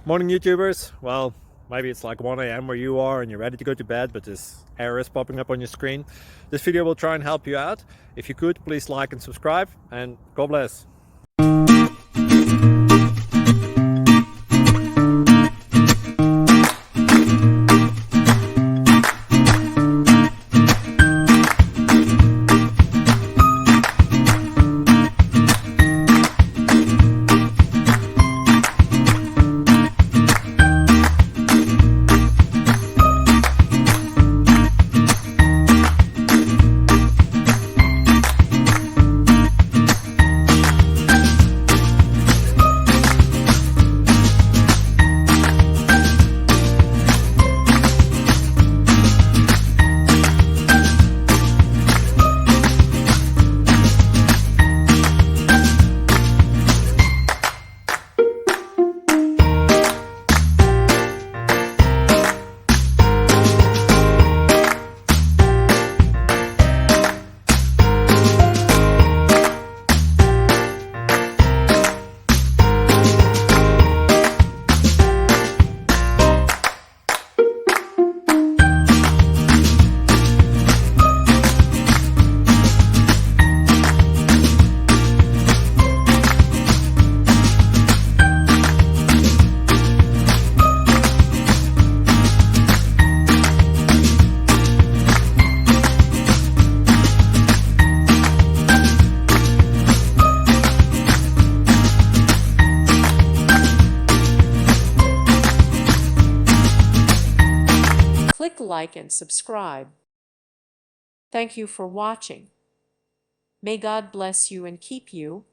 Morning YouTubers. Well, maybe it's like 1 a.m. where you are and you're ready to go to bed, but this error is popping up on your screen. This video will try and help you out. If you could, please like and subscribe, and God bless. Click like and subscribe. Thank you for watching. May God bless you and keep you.